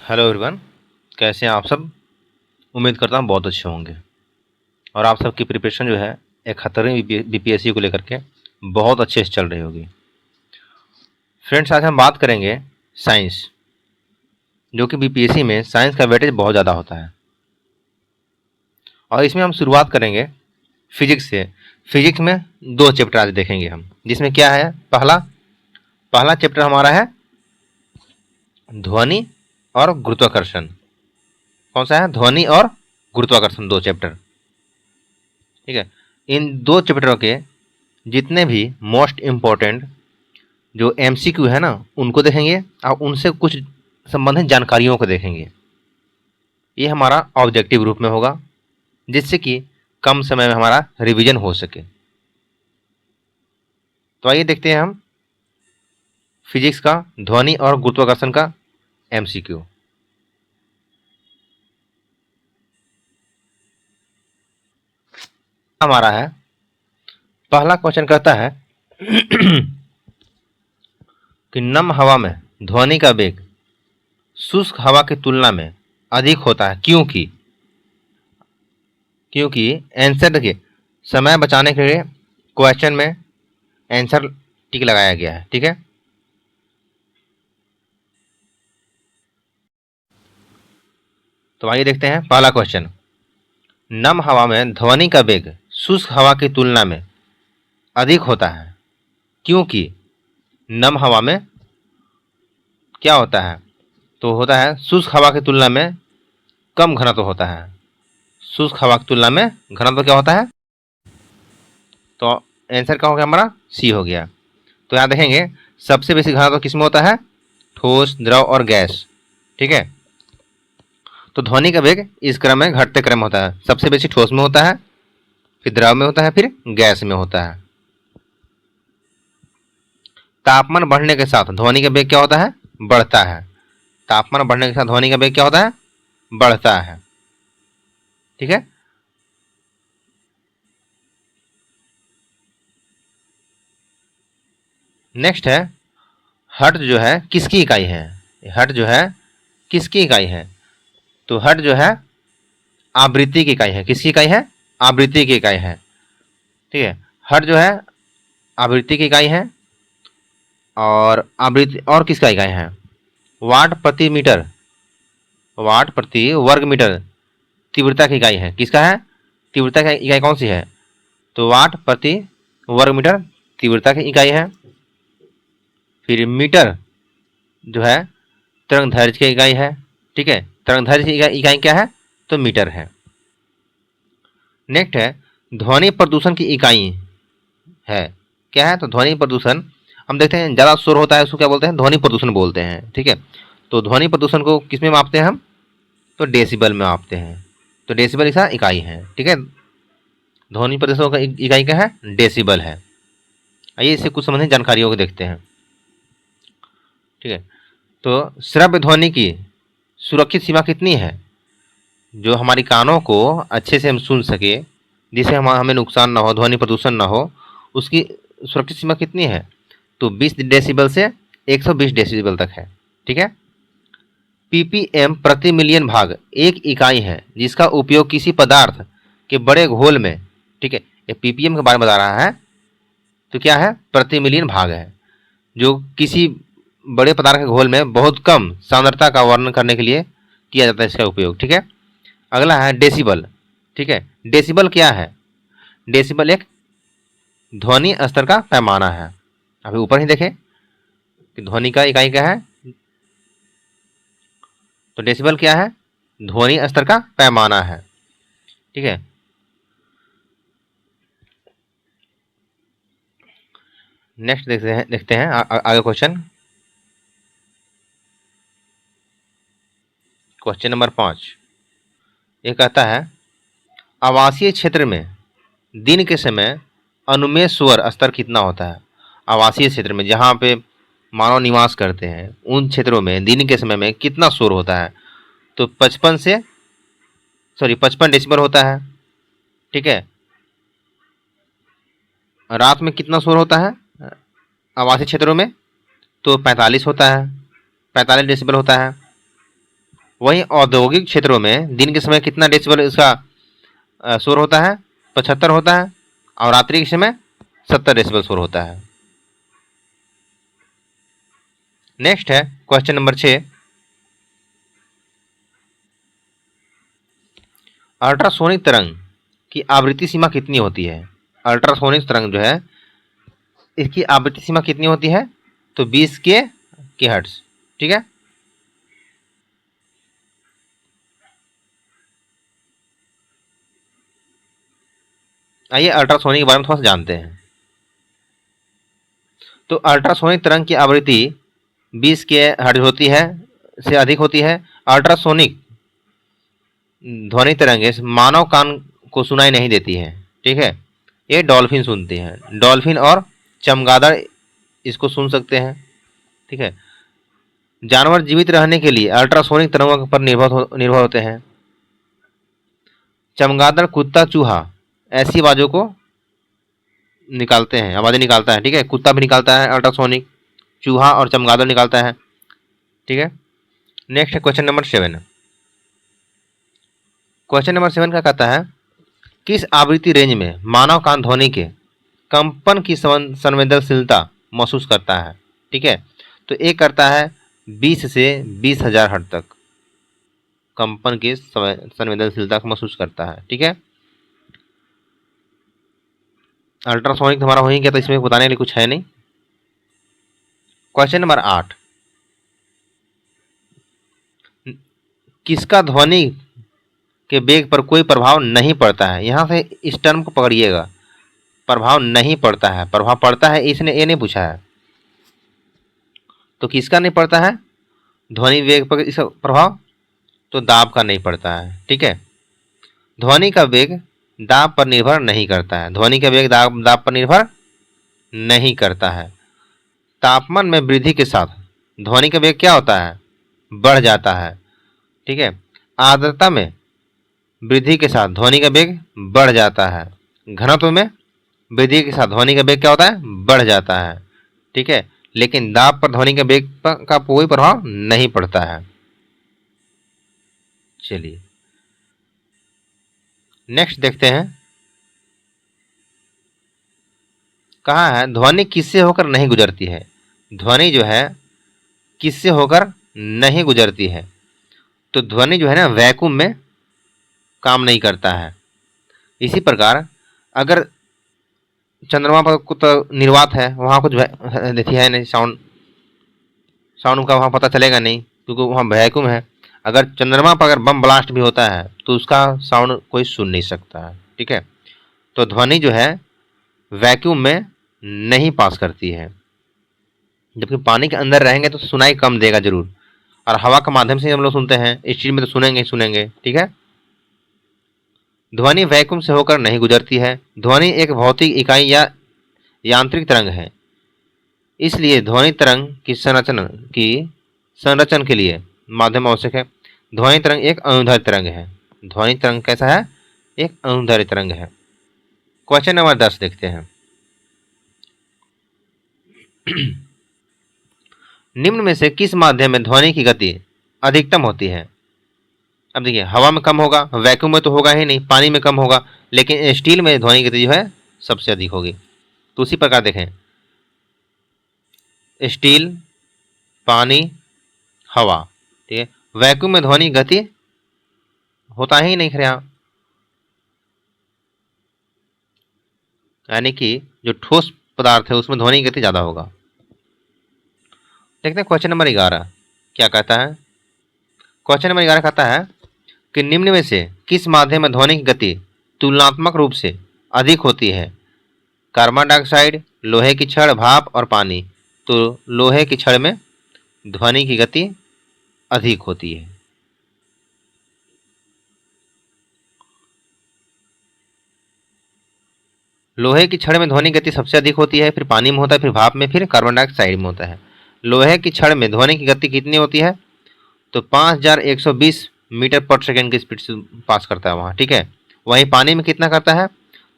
Hello everyone. कैसे हैं आप सब? उम्मीद करता हूँ बहुत अच्छे होंगे और आप सबकी प्रिपरेशन जो है 71वीं बीपीएससी को लेकर के बहुत अच्छे से चल रही होगी। फ्रेंड्स, आज हम बात करेंगे साइंस, जो कि बीपीएससी में साइंस का वेटेज बहुत ज़्यादा होता है। और इसमें हम शुरुआत करेंगे फिजिक्स से। फिजिक्स में दो चैप्टर आज देखेंगे हम, जिसमें क्या है, पहला पहला चैप्टर हमारा है ध्वनि और गुरुत्वाकर्षण। कौन सा है? ध्वनि और गुरुत्वाकर्षण, दो चैप्टर। ठीक है। इन दो चैप्टरों के जितने भी मोस्ट इम्पोर्टेंट जो एमसीक्यू है ना, उनको देखेंगे और उनसे कुछ संबंधित जानकारियों को देखेंगे। ये हमारा ऑब्जेक्टिव रूप में होगा, जिससे कि कम समय में हमारा रिवीजन हो सके। तो आइए देखते हैं हम फिजिक्स का ध्वनि और गुरुत्वाकर्षण का एमसीक्यू। हमारा है, पहला क्वेश्चन कहता है कि नम हवा में ध्वनि का वेग शुष्क हवा की तुलना में अधिक होता है, क्योंकि क्योंकि आंसर देखिए, समय बचाने के लिए क्वेश्चन में आंसर टिक लगाया गया है। ठीक है। तो आइए देखते हैं पहला क्वेश्चन। नम हवा में ध्वनि का वेग शुष्क हवा की तुलना में अधिक होता है, क्योंकि नम हवा में क्या होता है? तो होता है शुष्क हवा की तुलना में कम घनत्व होता है। शुष्क हवा की तुलना में घनत्व क्या होता है? तो आंसर क्या हो गया हमारा? सी हो गया। तो यहाँ देखेंगे सबसे बेसी घनत्व किसमें होता है? ठोस, द्रव और गैस। ठीक है। तो ध्वनि का वेग इस क्रम में घटते क्रम होता है। सबसे बेसी ठोस में होता है, फिर द्रव में होता है, फिर गैस में होता है। तापमान बढ़ने के साथ ध्वनि का वेग क्या होता है? बढ़ता है। तापमान बढ़ने के साथ ध्वनि का वेग क्या होता है? बढ़ता है। ठीक है। नेक्स्ट है, हर्ट्ज जो है किसकी इकाई है? हर्ट्ज जो है किसकी इकाई है? तो हर्ट्ज जो है आवृत्ति की इकाई है। किसकी इकाई है? आवृत्ति की इकाई है। ठीक है। हर्ट्ज जो है आवृत्ति की इकाई है। और आवृत्ति और किसका इकाई है? वाट प्रति मीटर, वाट प्रति वर्ग मीटर तीव्रता की इकाई है। किसका है? तीव्रता की इकाई कौन सी है? तो वाट प्रति वर्ग मीटर तीव्रता की इकाई है। फिर मीटर जो है तरंग दैर्घ्य की इकाई है। ठीक है। तरंग दैर्घ्य की इकाई क्या है? तो मीटर है। नेक्स्ट है, ध्वनि प्रदूषण की इकाई है। क्या है? तो ध्वनि प्रदूषण, हम देखते हैं ज़्यादा शोर होता है उसको क्या बोलते हैं? ध्वनि प्रदूषण बोलते हैं। ठीक है। तो ध्वनि प्रदूषण को किस में मापते हैं हम? तो डेसिबल में मापते हैं। तो डेसिबल इसका इकाई है। ठीक है। ध्वनि प्रदूषण का इकाई क्या है? डेसिबल है। आइए इससे कुछ संबंधित जानकारियों को देखते हैं। ठीक है। तो श्रव्य ध्वनि की सुरक्षित सीमा कितनी है? जो हमारी कानों को अच्छे से हम सुन सके, जिससे हमें नुकसान ना हो, ध्वनि प्रदूषण ना हो, उसकी सुरक्षित सीमा कितनी है? तो 20 डेसिबल से 120 डेसिबल तक है। ठीक है। पीपीएम प्रति मिलियन भाग एक इकाई है जिसका उपयोग किसी पदार्थ के बड़े घोल में, ठीक है, ये पीपीएम के बारे में बता रहा है। तो क्या है? प्रति मिलियन भाग है, जो किसी बड़े पदार्थ के घोल में बहुत कम सांद्रता का वर्णन करने के लिए किया जाता है इसका उपयोग। ठीक है। अगला है डेसिबल। ठीक है। डेसिबल क्या है? डेसिबल एक ध्वनि स्तर का पैमाना है। अभी ऊपर ही देखें कि ध्वनि का इकाई क्या है? तो डेसिबल क्या है? ध्वनि स्तर का पैमाना है। ठीक है। नेक्स्ट देखते हैं आगे क्वेश्चन। क्वेश्चन नंबर 5 ये कहता है, आवासीय क्षेत्र में दिन के समय अनुमेय स्वर स्तर कितना होता है? आवासीय क्षेत्र में जहाँ पे मानव निवास करते हैं, उन क्षेत्रों में दिन के समय में कितना शोर होता है? तो 55 डेसिबल होता है। ठीक है। रात में कितना शोर होता है आवासीय क्षेत्रों में? तो 45 होता है, 45 डेसिबल होता है। वहीं औद्योगिक क्षेत्रों में दिन के समय कितना डेसिबल इसका शोर होता है? 75 होता है। और रात्रि के समय 70 डेसिबल शोर होता है। नेक्स्ट है क्वेश्चन नंबर 6, अल्ट्रासोनिक तरंग की आवृत्ति सीमा कितनी होती है? अल्ट्रासोनिक तरंग जो है इसकी आवृत्ति सीमा कितनी होती है? तो 20 के हर्ट्ज। ठीक है, आइए अल्ट्रासोनिक के बारे में थोड़ा सा जानते हैं। तो अल्ट्रासोनिक तरंग की आवृत्ति 20 के हर्ट्ज होती है, से अधिक होती है। अल्ट्रासोनिक ध्वनि तरंगें मानव कान को सुनाई नहीं देती हैं। ठीक है, ये डॉल्फिन सुनती हैं। डॉल्फिन और चमगादड़ इसको सुन सकते हैं। ठीक है, जानवर जीवित रहने के लिए अल्ट्रासोनिक तरंगों पर निर्भर होते हैं। चमगादड़, कुत्ता, चूहा ऐसी आवाज़ों को निकालते हैं, आवाज़ें निकालता है। ठीक है, कुत्ता भी निकालता है अल्ट्रासोनिक, चूहा और चमगादड़ निकालता है। ठीक है, नेक्स्ट है क्वेश्चन नंबर 7। क्वेश्चन नंबर 7 का कहता है, किस आवृत्ति रेंज में मानव कान ध्वनि के कंपन की संवेदनशीलता महसूस करता है? ठीक है, तो एक करता है 20 से 20,000 हर्ट्ज तक कंपन की संवेदनशीलता को महसूस करता है। ठीक है, अल्ट्रासोनिक हमारा हो ही गया, तो इसमें बताने के लिए कुछ है नहीं। क्वेश्चन नंबर 8, किसका ध्वनि के वेग पर कोई प्रभाव नहीं पड़ता है? यहाँ से इस टर्म को पकड़िएगा, प्रभाव नहीं पड़ता है, प्रभाव पड़ता है इसने ये नहीं पूछा है। तो किसका नहीं पड़ता है ध्वनि वेग पर इसका प्रभाव? तो दाब का नहीं पड़ता है। ठीक है, ध्वनि का वेग दाब पर निर्भर नहीं करता है। ध्वनि का वेग दाब पर निर्भर नहीं करता है। तापमान में वृद्धि के साथ ध्वनि का वेग क्या होता है? बढ़ जाता है। ठीक है, आर्द्रता में वृद्धि के साथ ध्वनि का वेग बढ़ जाता है। घनत्व में वृद्धि के साथ ध्वनि का वेग क्या होता है? बढ़ जाता है। ठीक है, लेकिन दाब पर ध्वनि का वेग का कोई प्रभाव नहीं पड़ता है। चलिए नेक्स्ट देखते हैं, कहा है ध्वनि किससे होकर नहीं गुजरती है? ध्वनि जो है किससे होकर नहीं गुजरती है? तो ध्वनि जो है ना वैक्यूम में काम नहीं करता है। इसी प्रकार अगर चंद्रमा पर कुछ निर्वात है, वहाँ कुछ देखिए है नहीं, साउंड का वहाँ पता चलेगा नहीं, क्योंकि वहाँ वैक्यूम है। अगर चंद्रमा पर अगर बम ब्लास्ट भी होता है तो उसका साउंड कोई सुन नहीं सकता है। ठीक है, तो ध्वनि जो है वैक्यूम में नहीं पास करती है, जबकि पानी के अंदर रहेंगे तो सुनाई कम देगा जरूर, और हवा के माध्यम से हम लोग सुनते हैं, इस चीज में तो सुनेंगे ही सुनेंगे। ठीक है, ध्वनि वैक्यूम से होकर नहीं गुजरती है। ध्वनि एक भौतिक इकाई या यांत्रिक तरंग है, इसलिए ध्वनि तरंग की संरचना के लिए माध्यम आवश्यक है। ध्वनि तरंग एक अनुदैर्ध्य तरंग है। ध्वनि तरंग कैसा है? एक अनुदैर्ध्य तरंग है। क्वेश्चन नंबर 10 देखते हैं। निम्न में से किस माध्यम में ध्वनि की गति अधिकतम होती है? अब देखिए, हवा में कम होगा, वैक्यूम में तो होगा ही नहीं, पानी में कम होगा, लेकिन स्टील में ध्वनि की गति जो है सबसे अधिक होगी। तो उसी प्रकार देखें, स्टील, पानी, हवा, ठीक है, वैक्यूम में ध्वनि गति होता ही नहीं खैर, यानी कि जो ठोस पदार्थ है उसमें ध्वनि गति ज़्यादा होगा। देखते हैं क्वेश्चन नंबर 11 क्या कहता है। क्वेश्चन नंबर 11 कहता है कि निम्न में से किस माध्यम में ध्वनि की गति तुलनात्मक रूप से अधिक होती है? कार्बन डाइऑक्साइड, लोहे की छड़, भाप और पानी। तो लोहे की छड़ में ध्वनि की गति अधिक होती है। लोहे की छड़ में ध्वनि गति सबसे अधिक होती है, फिर पानी में होता है, फिर भाप में, फिर कार्बन डाइऑक्साइड में होता है। लोहे की छड़ में ध्वनि की गति कितनी होती है? तो 5120 मीटर पर सेकेंड की स्पीड से पास करता है वहाँ। ठीक है, वहीं पानी में कितना करता है?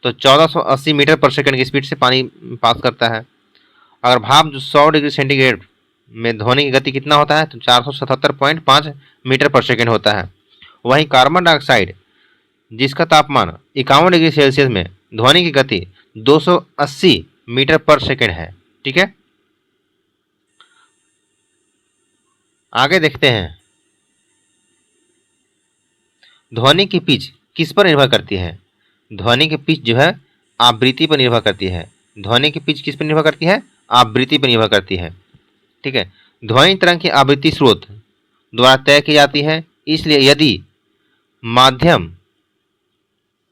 तो 1480 मीटर पर सेकेंड की स्पीड से पानी पास करता है। अगर भाप जो 100 डिग्री सेंटीग्रेड में ध्वनि की गति कितना होता है? तो 477.5 मीटर पर सेकेंड होता है। वहीं कार्बन डाइऑक्साइड जिसका तापमान 51 डिग्री सेल्सियस में ध्वनि की गति 280 मीटर पर सेकेंड है। ठीक है, आगे देखते हैं। ध्वनि की पिच किस पर निर्भर करती है? ध्वनि की पिच जो है आवृत्ति पर निर्भर करती है। ध्वनि की पिच किस पर निर्भर करती है? आवृत्ति पर निर्भर करती है। ठीक है, ध्वनि तरंग की आवृत्ति स्रोत द्वारा तय की जाती है, इसलिए यदि माध्यम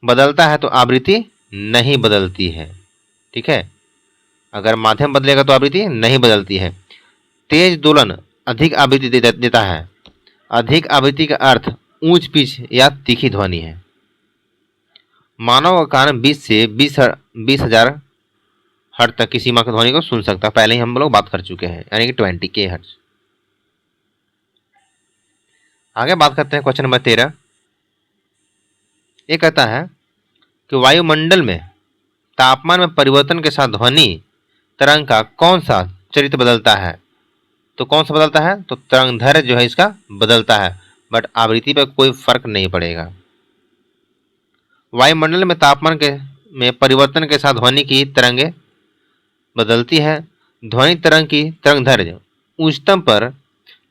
बदलता है तो आवृत्ति नहीं बदलती है। ठीक है, अगर माध्यम बदलेगा तो आवृत्ति नहीं बदलती है। तेज दोलन अधिक आवृत्ति देता है। अधिक आवृत्ति का अर्थ ऊंच पिच या तीखी ध्वनि है। मानव का कान 20 से 20,000 हर्ट्ज तक की सीमा की ध्वनि को सुन सकता है। पहले ही हम लोग बात कर चुके हैं, यानी कि 20 के हर्ट्ज। आगे बात करते हैं क्वेश्चन नंबर 13। ये कहता है कि वायुमंडल में तापमान में परिवर्तन के साथ ध्वनि तरंग का कौन सा चरित्र बदलता है? तो कौन सा बदलता है? तो तरंग दैर्घ्य जो है इसका बदलता है, बट आवृत्ति पर कोई फर्क नहीं पड़ेगा। वायुमंडल में तापमान में परिवर्तन के साथ ध्वनि की तरंगें बदलती है। ध्वनि तरंग की तरंग दैर्घ्य उच्चतम पर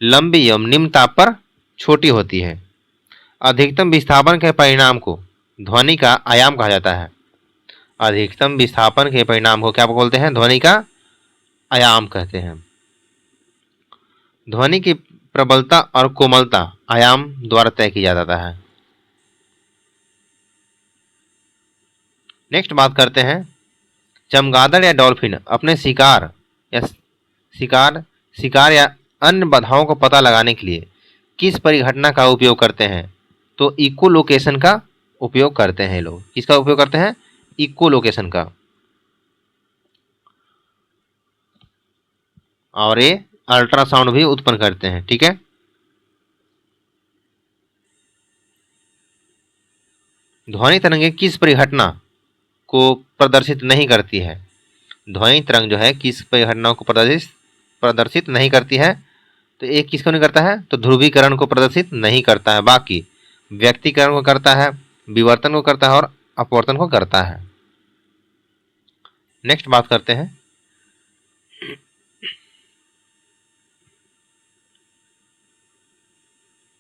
लंबी एवं निम्न ताप पर छोटी होती है। अधिकतम विस्थापन के परिणाम को ध्वनि का आयाम कहा जाता है। अधिकतम विस्थापन के परिणाम को क्या बोलते हैं? ध्वनि का आयाम कहते हैं। ध्वनि की प्रबलता और कोमलता आयाम द्वारा तय किया जाता है। नेक्स्ट बात करते हैं, चमगादड़ या डॉल्फिन अपने शिकार या अन्य बाधाओं को पता लगाने के लिए किस परिघटना का उपयोग करते हैं? तो इकोलोकेशन का उपयोग करते हैं लोग। किसका उपयोग करते हैं? इकोलोकेशन का। और ये अल्ट्रासाउंड भी उत्पन्न करते हैं। ठीक है, ध्वनि तरंगें किस परिघटना को प्रदर्शित नहीं करती है? ध्वनि तरंग जो है किस परिघटना को प्रदर्शित नहीं करती है? तो एक किसको नहीं करता है? तो ध्रुवीकरण को प्रदर्शित नहीं करता है। बाकी व्यक्तीकरण को करता है, विवर्तन को करता है और अपवर्तन को करता है। नेक्स्ट बात करते हैं,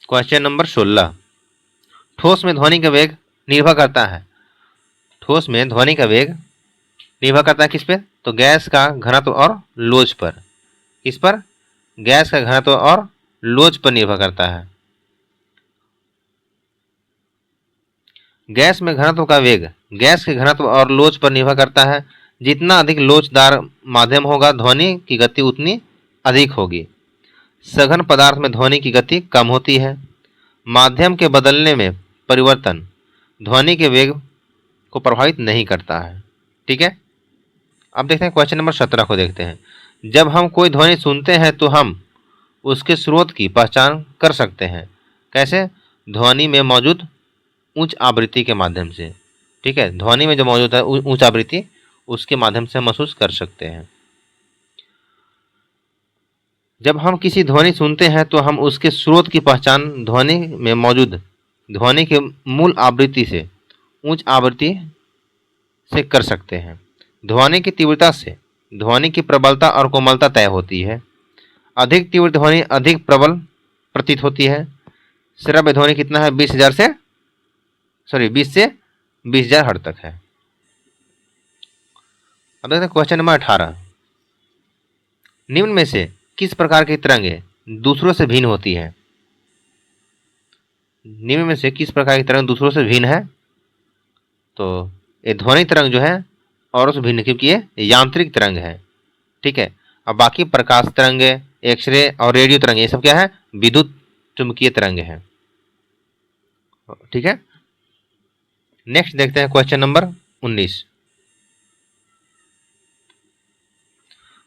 क्वेश्चन नंबर 16। ठोस में ध्वनि का वेग निर्भर करता है। ठोस में ध्वनि का वेग निर्भर करता है किस पे? तो गैस का घनत्व और लोच पर। किस पर? गैस का घनत्व और लोच पर निर्भर करता है। गैस में घनत्व का वेग गैस के घनत्व और लोच पर निर्भर करता है। जितना अधिक लोचदार माध्यम होगा ध्वनि की गति उतनी अधिक होगी। सघन पदार्थ में ध्वनि की गति कम होती है। माध्यम के बदलने में परिवर्तन ध्वनि के वेग को प्रभावित नहीं करता है। ठीक है, अब देखते हैं क्वेश्चन नंबर 17 को देखते हैं। जब हम कोई ध्वनि सुनते हैं तो हम उसके स्रोत की पहचान कर सकते हैं। कैसे? ध्वनि में मौजूद उच्च आवृत्ति के माध्यम से। ठीक है, ध्वनि में जो मौजूद है उच्च आवृत्ति, उसके माध्यम से महसूस कर सकते हैं। जब हम किसी ध्वनि सुनते हैं तो हम उसके स्रोत की पहचान ध्वनि में मौजूद ध्वनि के मूल आवृत्ति से उच्च आवृत्ति से कर सकते हैं। ध्वनि की तीव्रता से ध्वनि की प्रबलता और कोमलता तय होती है। अधिक तीव्र ध्वनि अधिक प्रबल प्रतीत होती है। श्रव्य ध्वनि कितना है? 20 से 20,000 हर्ट्ज तक है। अब देखते हैं क्वेश्चन नंबर 18। निम्न में से किस प्रकार की तरंगें दूसरों से भिन्न होती है? निम्न में से किस प्रकार की तरंग दूसरों से भिन्न है? तो ये ध्वनि तरंग जो है और से भिन्न, क्योंकि ये यांत्रिक तरंग है। ठीक है, अब बाकी प्रकाश तरंगे, एक्सरे और रेडियो तरंग, ये सब क्या है? विद्युत चुंबकीय तरंग है। ठीक है, नेक्स्ट देखते हैं क्वेश्चन नंबर 19।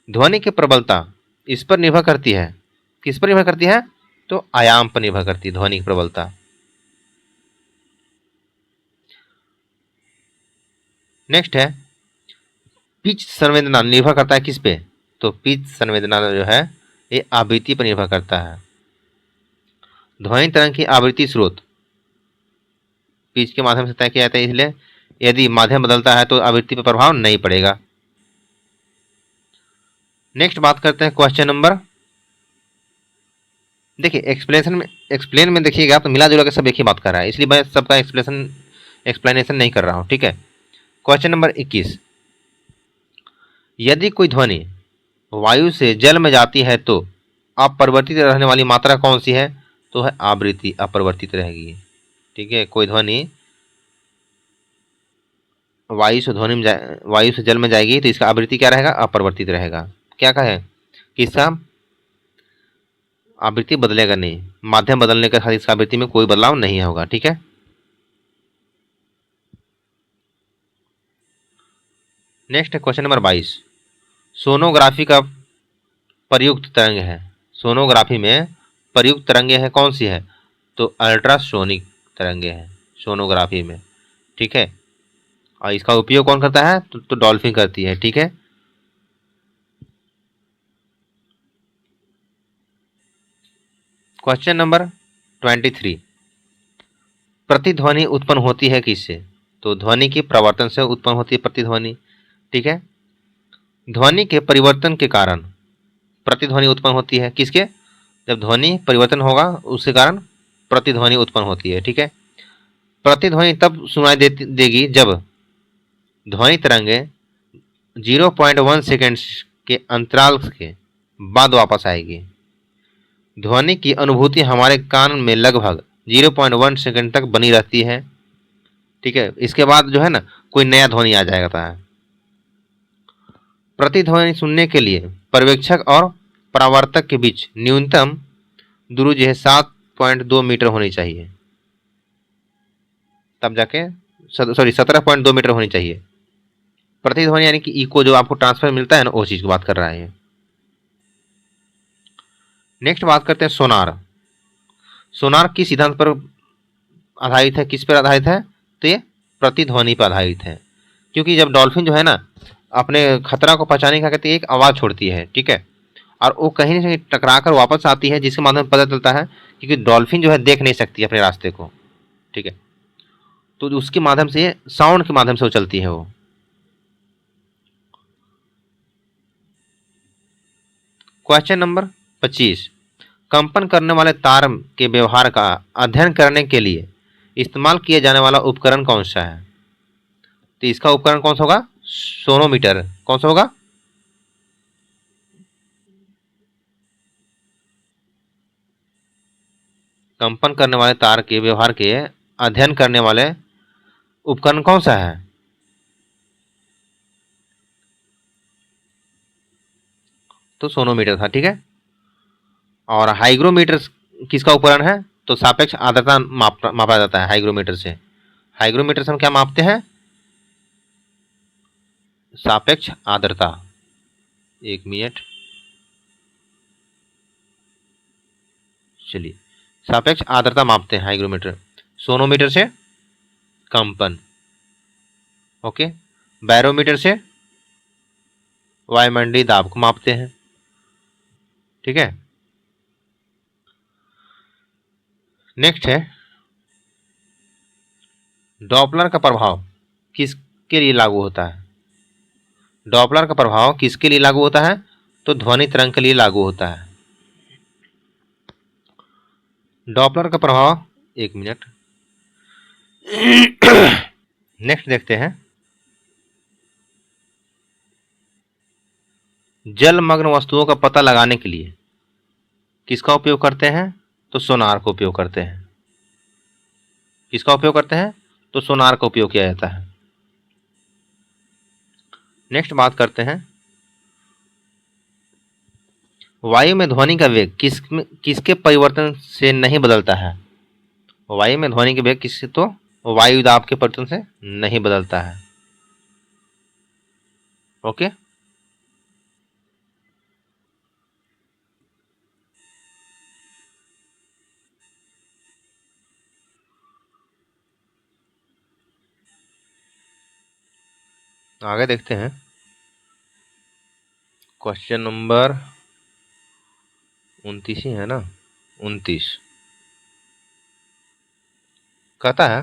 ध्वनि की प्रबलता इस पर निर्भर करती है। किस पर निर्भर करती है? तो आयाम पर निर्भर करती है ध्वनि की प्रबलता। नेक्स्ट है, पिच संवेदना निर्भर करता है किस पे? तो पिच संवेदना जो है ये आवृत्ति पर निर्भर करता है। ध्वनि तरंग की आवृत्ति स्रोत पिच के माध्यम से तय किया जाता है, इसलिए यदि माध्यम बदलता है तो आवृत्ति पर प्रभाव नहीं पड़ेगा। नेक्स्ट बात करते हैं क्वेश्चन नंबर, देखिए एक्सप्लेन में देखिएगा तो मिला जुला के सब एक ही बात कर रहा है, इसलिए मैं सबका एक्सप्लेनेशन नहीं कर रहा हूं, ठीक है। क्वेश्चन नंबर 21, यदि कोई ध्वनि वायु से जल में जाती है तो अपरिवर्तित रहने वाली मात्रा कौन सी है? तो है आवृत्ति, अपरिवर्तित रहेगी, ठीक है। कोई ध्वनि वायु से जल में जाएगी तो इसका आवृत्ति क्या रहेगा? अपरिवर्तित रहेगा। क्या कहे कि इसका आवृत्ति बदलेगा नहीं, माध्यम बदलने के साथ इसका आवृत्ति में कोई बदलाव नहीं होगा, ठीक है। नेक्स्ट है क्वेश्चन नंबर 22, सोनोग्राफी का प्रयुक्त तरंग है, सोनोग्राफी में प्रयुक्त तरंगे है कौन सी है? तो अल्ट्रासोनिक तरंगे हैं सोनोग्राफी में, ठीक है। और इसका उपयोग कौन करता है? तो डॉल्फिन करती है, ठीक है। क्वेश्चन नंबर 23, प्रतिध्वनि उत्पन्न होती है किससे? तो ध्वनि की प्रवर्तन से उत्पन्न होती है प्रतिध्वनि, ठीक है। ध्वनि के परिवर्तन के कारण प्रतिध्वनि उत्पन्न होती है किसके? जब ध्वनि परिवर्तन होगा उसके कारण प्रतिध्वनि उत्पन्न होती है, ठीक है। प्रतिध्वनि तब सुनाई देगी जब ध्वनि तरंगे 0.1 सेकेंड के अंतराल के बाद वापस आएगी। ध्वनि की अनुभूति हमारे कान में लगभग 0.1 सेकेंड तक बनी रहती है, ठीक है। इसके बाद जो है ना कोई नया ध्वनि आ जाएगा। प्रतिध्वनि सुनने के लिए पर्यवेक्षक और परावर्तक के बीच न्यूनतम दूरी जो है 7.2 मीटर होनी चाहिए, तब जाके 17.2 मीटर होनी चाहिए। प्रतिध्वनि यानी कि इको जो आपको ट्रांसफर मिलता है ना, उस चीज की बात कर रहा है। नेक्स्ट बात करते हैं सोनार। सोनार किस सिद्धांत पर आधारित है, किस पर आधारित है? तो ये प्रतिध्वनि पर आधारित है, क्योंकि जब डॉल्फिन जो है ना अपने खतरा को पहचानने का कहते एक आवाज छोड़ती है, ठीक है, और वो कहीं ना कहीं टकरा कर वापस आती है, जिसके माध्यम से पता चलता है, क्योंकि डॉल्फिन जो है देख नहीं सकती अपने रास्ते को, ठीक है, तो उसके माध्यम से साउंड के माध्यम से वो चलती है वो। क्वेश्चन नंबर 25, कंपन करने वाले तार के व्यवहार का अध्ययन करने के लिए इस्तेमाल किया जाने वाला उपकरण कौन सा है? तो इसका उपकरण कौन सा होगा? सोनोमीटर। कौन सा होगा? कंपन करने वाले तार के व्यवहार के अध्ययन करने वाले उपकरण कौन सा है? तो सोनोमीटर था, ठीक है। और हाइग्रोमीटर किसका उपकरण है? तो सापेक्ष आर्द्रता मापा जाता है हाइग्रोमीटर से। हाइग्रोमीटर से हम क्या मापते हैं? सापेक्ष आर्द्रता। एक मिनट, चलिए, सापेक्ष आर्द्रता मापते हैं हाइग्रोमीटर। सोनोमीटर से कंपन, ओके। बैरोमीटर से वायुमंडलीय दाब को मापते हैं, ठीक है। नेक्स्ट है डॉपलर का प्रभाव किसके लिए लागू होता है? डॉपलर का प्रभाव किसके लिए लागू होता है? तो ध्वनि तरंग के लिए लागू होता है। डॉपलर का प्रभाव, एक मिनट, नेक्स्ट देखते हैं, जलमग्न वस्तुओं का पता लगाने के लिए किसका उपयोग करते हैं? तो सोनार का उपयोग करते हैं। किसका उपयोग करते हैं? तो सोनार का उपयोग किया जाता है। नेक्स्ट बात करते हैं, वायु में ध्वनि का वेग किसके परिवर्तन से नहीं बदलता है? वायु में ध्वनि का वेग किससे? तो वायु दाब के परिवर्तन से नहीं बदलता है, ओके। आगे देखते हैं क्वेश्चन नंबर 29 ही है ना, 29। कहता है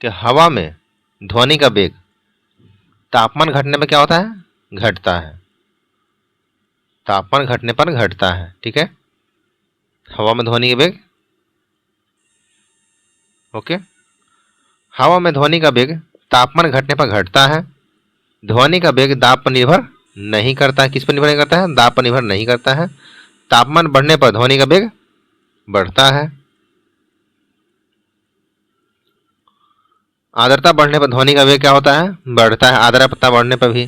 कि हवा में ध्वनि का वेग तापमान घटने पर क्या होता है, घटता है। तापमान घटने पर घटता है, ठीक है। हवा में ध्वनि का वेग, ओके। हवा में ध्वनि का वेग तापमान घटने पर घटता है। ध्वनि का वेग दाब पर निर्भर नहीं करता है। किस पर निर्भर नहीं करता है, दाब पर निर्भर नहीं करता है। तापमान बढ़ने पर ध्वनि का वेग बढ़ता है। आर्द्रता बढ़ने पर ध्वनि का वेग क्या होता है, बढ़ता है। आर्द्रता बढ़ने पर भी।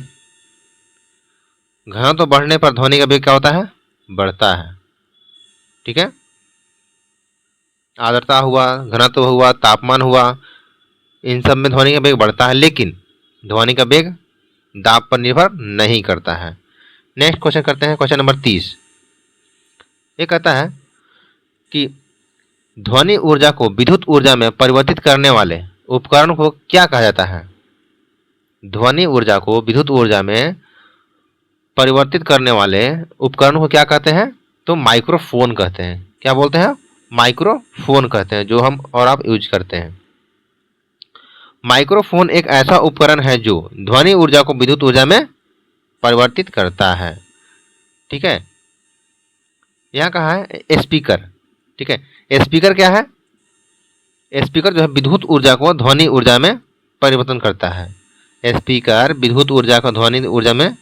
घनत्व बढ़ने पर ध्वनि का वेग क्या होता है, बढ़ता है, ठीक है। आर्द्रता हुआ, घनत्व हुआ, तापमान हुआ, इन सब में ध्वनि का वेग बढ़ता है, लेकिन ध्वनि का वेग दाब पर निर्भर नहीं करता है। नेक्स्ट क्वेश्चन करते हैं, क्वेश्चन नंबर 30। ये कहता है कि ध्वनि ऊर्जा को विद्युत ऊर्जा में परिवर्तित करने वाले उपकरण को क्या कहा जाता है। ध्वनि ऊर्जा को विद्युत ऊर्जा में परिवर्तित करने वाले उपकरण को क्या कहते हैं, तो माइक्रोफोन कहते हैं। क्या बोलते हैं, माइक्रोफोन कहते हैं, जो हम और आप यूज करते हैं। माइक्रोफोन एक ऐसा उपकरण है जो ध्वनि ऊर्जा को विद्युत ऊर्जा में परिवर्तित करता है, ठीक है। यहाँ कहा है स्पीकर, ठीक है। स्पीकर क्या है, स्पीकर जो है विद्युत ऊर्जा को ध्वनि ऊर्जा में परिवर्तन करता है। स्पीकर विद्युत ऊर्जा को ध्वनि ऊर्जा में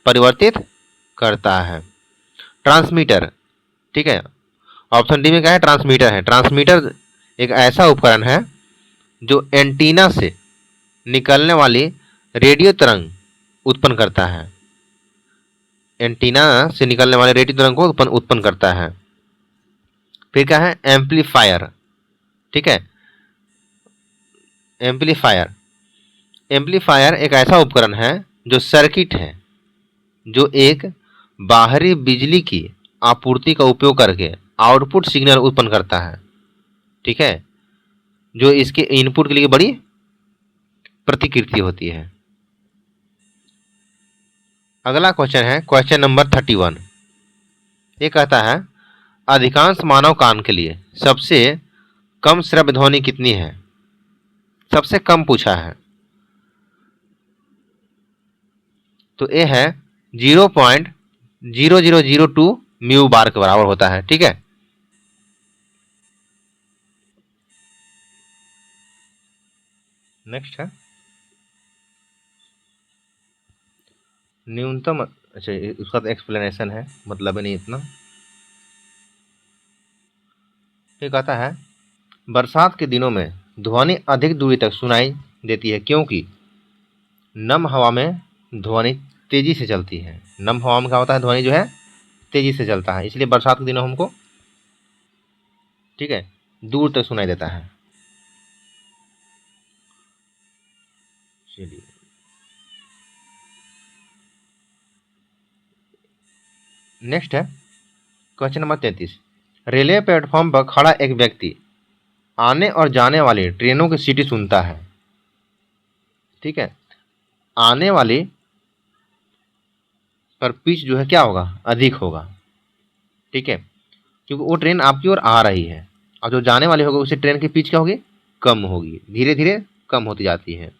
परिवर्तित करता है। ट्रांसमीटर, ठीक है। ऑप्शन डी में क्या है, ट्रांसमीटर है। ट्रांसमीटर एक ऐसा उपकरण है जो एंटीना से निकलने वाली रेडियो तरंग उत्पन्न करता है। एंटीना से निकलने वाले रेडियो तरंग को उत्पन्न करता है। फिर क्या है, एम्पलीफायर, ठीक है। एम्पलीफायर, एम्पलीफायर एक ऐसा उपकरण है जो सर्किट है जो एक बाहरी बिजली की आपूर्ति का उपयोग करके आउटपुट सिग्नल उत्पन्न करता है, ठीक है, जो इसके इनपुट के लिए बड़ी प्रतिकृति होती है। अगला क्वेश्चन है क्वेश्चन नंबर 31। ये कहता है अधिकांश मानव कान के लिए सबसे कम श्रव्य ध्वनि कितनी है। सबसे कम पूछा है, तो ये है 0.0002 म्यू बार के बराबर होता है, ठीक है। नेक्स्ट है न्यूनतम, अच्छा उसका तो एक्सप्लेनेशन है, मतलब नहीं इतना। ये कहता है बरसात के दिनों में ध्वनि अधिक दूरी तक सुनाई देती है क्योंकि नम हवा में ध्वनि तेजी से चलती है। नम हवा में क्या होता है, ध्वनि जो है तेजी से चलता है, इसलिए बरसात के दिनों हमको, ठीक है, दूर तक सुनाई देता है। चलिए नेक्स्ट है क्वेश्चन नंबर 33। रेलवे प्लेटफॉर्म पर खड़ा एक व्यक्ति आने और जाने वाली ट्रेनों की सीटी सुनता है, ठीक है। आने वाली पर पिच जो है क्या होगा, अधिक होगा, ठीक है, क्योंकि वो ट्रेन आपकी ओर आ रही है। और जो जाने वाली होगी उसी ट्रेन की पिच क्या होगी, कम होगी, धीरे धीरे कम होती जाती है।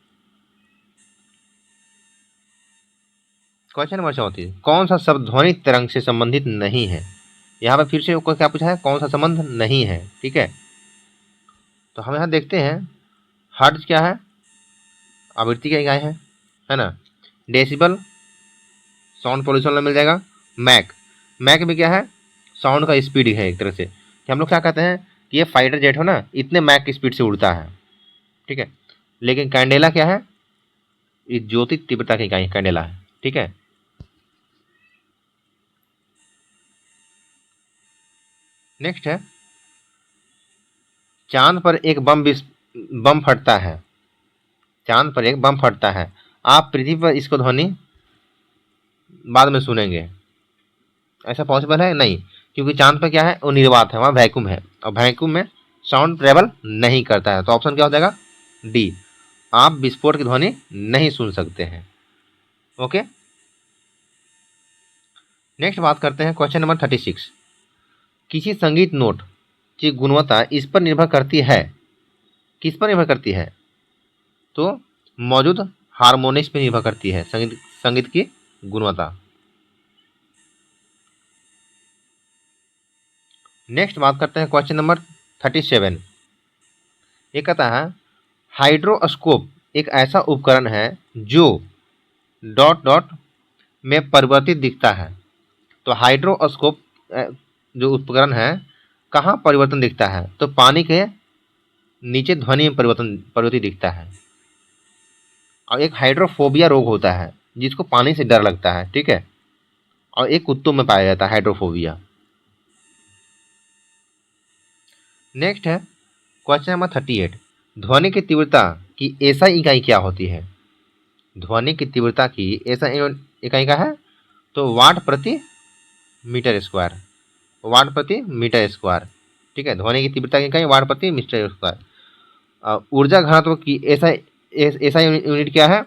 Question number 34। कौन सा शब्द ध्वनि तरंग से संबंधित नहीं है। यहाँ पर फिर से क्या पूछा है, कौन सा संबंध नहीं है, ठीक है। तो हम यहाँ देखते हैं हर्ट्ज क्या है, आवृत्ति क्या इकाई है ना। डेसिबल साउंड पोल्यूशन में मिल जाएगा। मैक, मैक भी क्या है, साउंड का स्पीड है एक तरह से, कि हम लोग क्या कहते हैं कि ये फाइटर जेट हो ना, इतने मैक की स्पीड से उड़ता है, ठीक है। लेकिन कैंडेला क्या है, ये ज्योति तीव्रता की इकाई कैंडेला है, ठीक है। नेक्स्ट है चांद पर एक बम फटता है। चांद पर एक बम फटता है, आप पृथ्वी पर इसको ध्वनि बाद में सुनेंगे, ऐसा पॉसिबल है नहीं, क्योंकि चांद पर क्या है, वो निर्वात है, वहाँ वैक्यूम है, और वैक्यूम में साउंड ट्रेवल नहीं करता है। तो ऑप्शन क्या हो जाएगा, डी, आप विस्फोट की ध्वनि नहीं सुन सकते हैं। ओके, नेक्स्ट बात करते हैं क्वेश्चन नंबर 36। किसी संगीत नोट की गुणवत्ता इस पर निर्भर करती है, किस पर निर्भर करती है? तो मौजूद हार्मोनिक्स पर निर्भर करती है संगीत की गुणवत्ता। नेक्स्ट बात करते हैं क्वेश्चन नंबर 37। ये कहता है हाइड्रोस्कोप एक ऐसा उपकरण है जो डॉट डॉट में परिवर्तित दिखता है। तो हाइड्रोस्कोप जो उपकरण है कहाँ परिवर्तन दिखता है? तो पानी के नीचे ध्वनि में परिवर्तित दिखता है। और एक हाइड्रोफोबिया रोग होता है जिसको पानी से डर लगता है, ठीक है, और एक कुत्तों में पाया जाता है हाइड्रोफोबिया। नेक्स्ट है क्वेश्चन नंबर 38। ध्वनि की तीव्रता की एसआई इकाई क्या होती है? ध्वनि की तीव्रता की एसआई इकाई क्या है? तो वाट प्रति मीटर स्क्वायर, वाट प्रति मीटर स्क्वायर, ठीक है। ध्वनि की तीव्रता की इकाई वाट प्रति मीटर स्क्वायर। ऊर्जा घनत्व की एसआई यूनिट क्या है?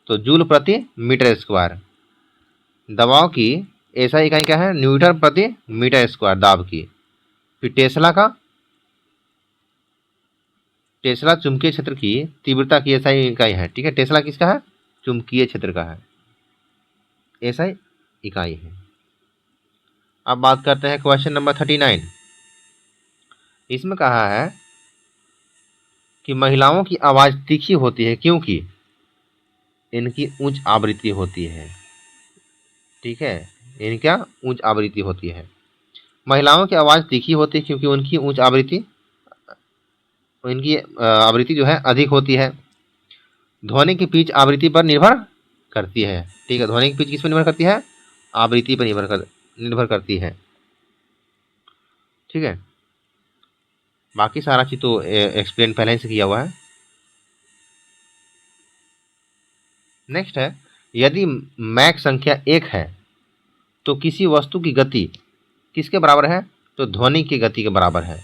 तो जूल प्रति मीटर स्क्वायर। दबाव की एसआई इकाई क्या है? न्यूटन प्रति मीटर स्क्वायर दाब की। फिर टेस्ला चुंबकीय क्षेत्र की तीव्रता की एसआई इकाई है, ठीक है। टेस्ला किसका है? चुंबकीय क्षेत्र का है, एसआई इकाई है। अब बात करते हैं क्वेश्चन नंबर 39। इसमें कहा है कि महिलाओं की आवाज तीखी होती है क्योंकि इनकी उच्च आवृत्ति होती है, ठीक है। इनकी क्या उच्च आवृत्ति होती है? महिलाओं की आवाज तीखी होती है क्योंकि उनकी उच्च आवृत्ति, इनकी आवृत्ति जो है अधिक होती है। ध्वनि की पिच आवृत्ति पर निर्भर करती है, ठीक है। ध्वनि की पिच किस पर निर्भर करती है? आवृत्ति पर निर्भर करती है, ठीक है। बाकी सारा चीज तो एक्सप्लेन पहले ही से किया हुआ है। नेक्स्ट है यदि मैक संख्या 1 है तो किसी वस्तु की गति किसके बराबर है? तो ध्वनि की गति के बराबर है,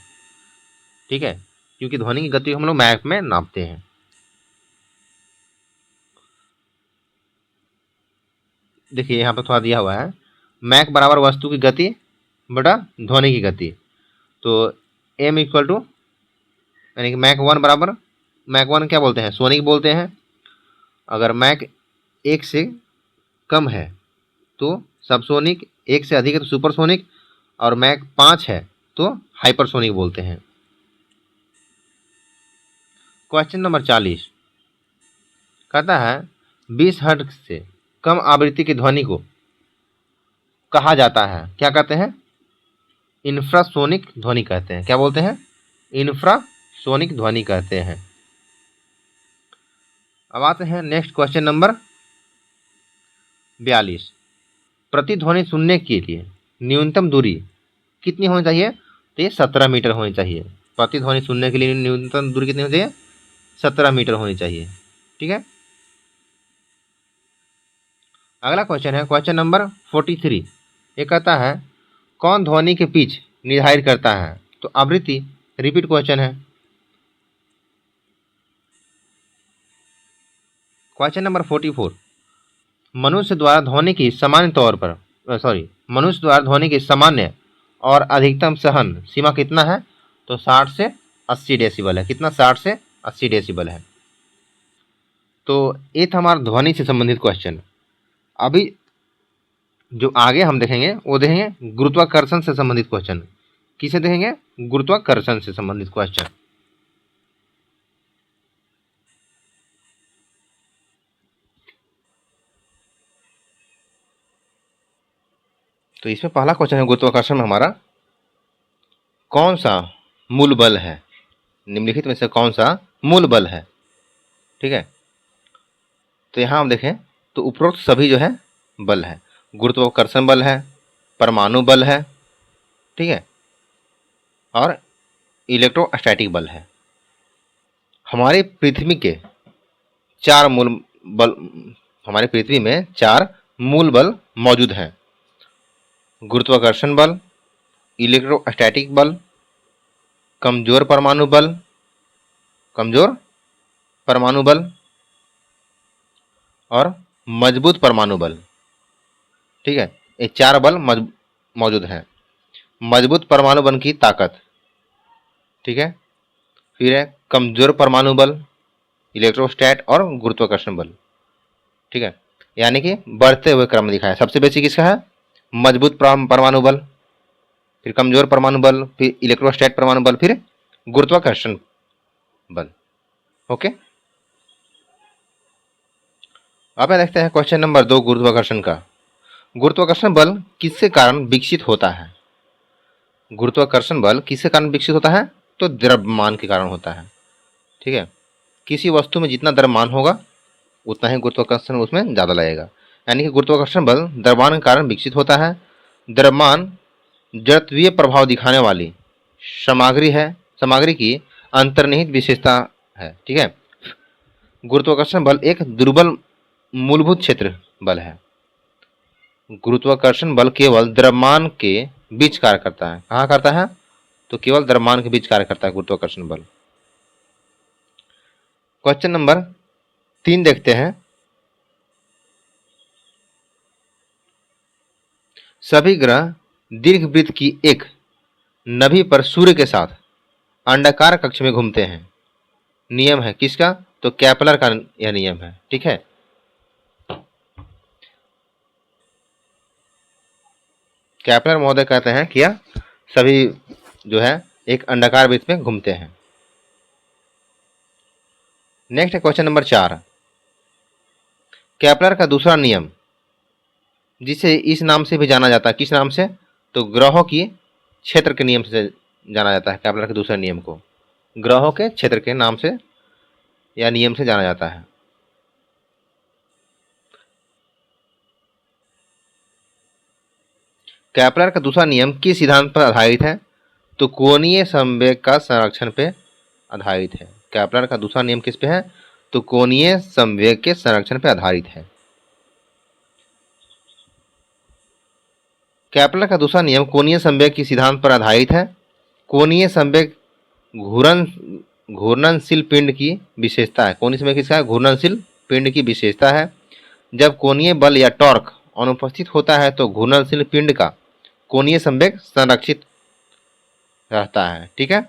ठीक है, क्योंकि ध्वनि की गति हम लोग मैक में नापते हैं। देखिए यहाँ पर थोड़ा दिया हुआ है मैक बराबर वस्तु की गति बटा ध्वनि की गति। तो एम इक्वल टू यानी कि मैक 1 बराबर, मैक 1 क्या बोलते हैं? सोनिक बोलते हैं। अगर मैक 1 से कम है तो सबसोनिक, 1 से अधिक है तो सुपरसोनिक, और मैक 5 है तो हाइपरसोनिक बोलते हैं। क्वेश्चन नंबर 40 कहता है 20 हर्ट्ज से कम आवृत्ति की ध्वनि को कहा जाता है, क्या कहते हैं? इंफ्रासोनिक ध्वनि कहते हैं। क्या बोलते हैं? इंफ्रासोनिक ध्वनि कहते हैं। अब आते हैं नेक्स्ट क्वेश्चन नंबर 42। प्रतिध्वनि सुनने के लिए न्यूनतम दूरी कितनी होनी चाहिए? तो ये 17 मीटर होनी चाहिए। प्रतिध्वनि सुनने के लिए न्यूनतम दूरी कितनी होनी चाहिए? 17 मीटर होनी चाहिए, ठीक है। अगला क्वेश्चन है क्वेश्चन नंबर 43। ये कहता है कौन ध्वनि के पिच निर्धारित करता है? तो आवृत्ति, रिपीट क्वेश्चन है। Question number 44। मनुष्य द्वारा ध्वनि की सामान्य तौर पर मनुष्य द्वारा ध्वनि की सामान्य और अधिकतम सहन सीमा कितना है? तो 60 से 80 डेसिबल है। कितना? 60 से 80 डेसिबल है। तो ये था हमारा ध्वनि से संबंधित क्वेश्चन। अभी जो आगे हम देखेंगे वो देखेंगे गुरुत्वाकर्षण से संबंधित क्वेश्चन। किसे देखेंगे? गुरुत्वाकर्षण से संबंधित क्वेश्चन। तो इसमें पहला क्वेश्चन है गुरुत्वाकर्षण में हमारा कौन सा मूल बल है? निम्नलिखित में से कौन सा मूल बल है, ठीक है। तो यहाँ हम देखें तो उपरोक्त सभी जो है बल है। गुरुत्वाकर्षण बल है, परमाणु बल है, ठीक है, और इलेक्ट्रोस्टैटिक बल है। हमारी पृथ्वी के 4 मूल बल, हमारी पृथ्वी में 4 मूल बल मौजूद हैं। गुरुत्वाकर्षण बल, इलेक्ट्रोस्टैटिक बल, कमजोर परमाणु बल और मजबूत परमाणु बल, ठीक है। ये 4 बल मौजूद हैं। मजबूत परमाणु बल की ताकत, ठीक है। फिर है कमजोर परमाणु बल, इलेक्ट्रोस्टैट और गुरुत्वाकर्षण बल, ठीक है। यानी कि बढ़ते हुए क्रम दिखाया। सबसे बेसिक किसका है? मजबूत परमाणु बल, फिर कमजोर परमाणु बल, फिर इलेक्ट्रोस्टैट परमाणु बल, फिर गुरुत्वाकर्षण बल। ओके, अब देखते हैं क्वेश्चन नंबर 2 गुरुत्वाकर्षण का। गुरुत्वाकर्षण बल किसके कारण विकसित होता है? गुरुत्वाकर्षण बल किसके कारण विकसित होता है? तो द्रव्यमान के कारण होता है, ठीक है। किसी वस्तु में जितना द्रव्यमान होगा उतना ही गुरुत्वाकर्षण उसमें ज़्यादा लगेगा। यानी कि गुरुत्वाकर्षण बल द्रव्यमान के कारण विकसित होता है। द्रव्यमान जड़त्वीय प्रभाव दिखाने वाली सामग्री की अंतर्निहित विशेषता है, ठीक है। गुरुत्वाकर्षण बल एक दुर्बल मूलभूत क्षेत्र बल है। गुरुत्वाकर्षण बल केवल द्रव्यमान के बीच कार्य करता है। कहाँ करता है? तो केवल द्रव्यमान के बीच कार्य करता है गुरुत्वाकर्षण बल। क्वेश्चन नंबर 3 देखते हैं। सभी ग्रह दीर्घवृत्त की एक नभि पर सूर्य के साथ अंडाकार कक्ष में घूमते हैं। नियम है किसका? तो केपलर का यह नियम है, ठीक है। केपलर महोदय कहते हैं कि सभी जो है एक अंडाकार वृत्त में घूमते हैं। नेक्स्ट है क्वेश्चन नंबर 4। केपलर का दूसरा नियम, जिसे इस नाम से भी जाना जाता है, किस नाम से? तो ग्रहों की क्षेत्र के नियम से जाना जाता है। केपलर के दूसरे नियम को ग्रहों के क्षेत्र के नाम से या नियम से जाना जाता है। केपलर का दूसरा नियम किस सिद्धांत पर आधारित है? तो कोणीय संवेग का संरक्षण पे आधारित है। केपलर का दूसरा नियम किस पे है? तो कोणीय संवेग के संरक्षण पे आधारित है। केपलर का दूसरा नियम कोणीय संवेग के सिद्धांत पर आधारित है। कोणीय संवेग घूर्णनशील पिंड की विशेषता है। कोणीय संवेग किसका है? घूर्णनशील पिंड की विशेषता है। जब कोणीय बल या टॉर्क अनुपस्थित होता है तो घूर्णनशील पिंड का कोणीय संवेग संरक्षित रहता है, ठीक है।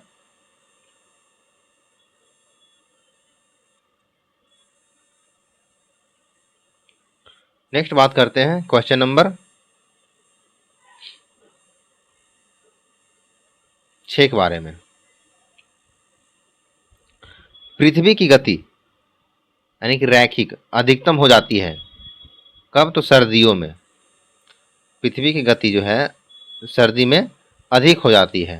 नेक्स्ट बात करते हैं क्वेश्चन नंबर 6 के बारे में। पृथ्वी की गति यानी कि रैखिक अधिकतम हो जाती है कब? तो सर्दियों में। पृथ्वी की गति जो है सर्दी में अधिक हो जाती है।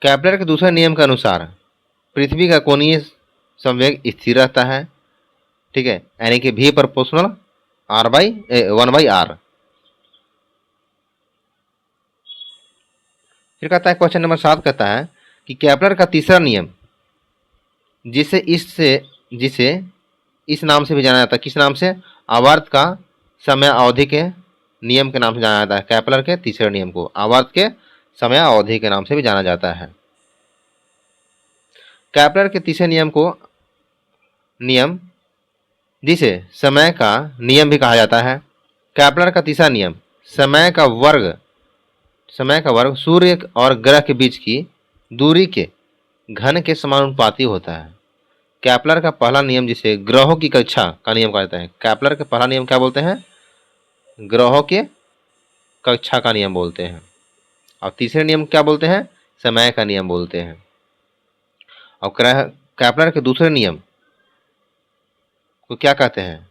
केपलर के दूसरे नियम के अनुसार पृथ्वी का कोणीय संवेग स्थिर रहता है, ठीक है। यानी कि v प्रोपोर्शनल R/1/r। फिर कहता है क्वेश्चन नंबर 7 कहता है कि केपलर का तीसरा नियम, जिसे इस नाम से भी जाना जाता है, किस नाम से? आवर्त का समय अवधि के नियम के नाम से जाना जाता है। केपलर के तीसरे नियम को आवर्त के समय अवधि के नाम से भी जाना जाता है। केपलर के तीसरे नियम जिसे समय का नियम भी कहा जाता है। केपलर का तीसरा नियम समय का वर्ग सूर्य और ग्रह के बीच की दूरी के घन के समानुपाती होता है। केपलर का पहला नियम जिसे ग्रहों की कक्षा का नियम कहा जाता है। केपलर का पहला नियम क्या बोलते हैं? ग्रहों के कक्षा का नियम बोलते हैं। और तीसरे नियम क्या बोलते हैं? समय का नियम बोलते हैं। और केपलर के दूसरे नियम को क्या कहते हैं?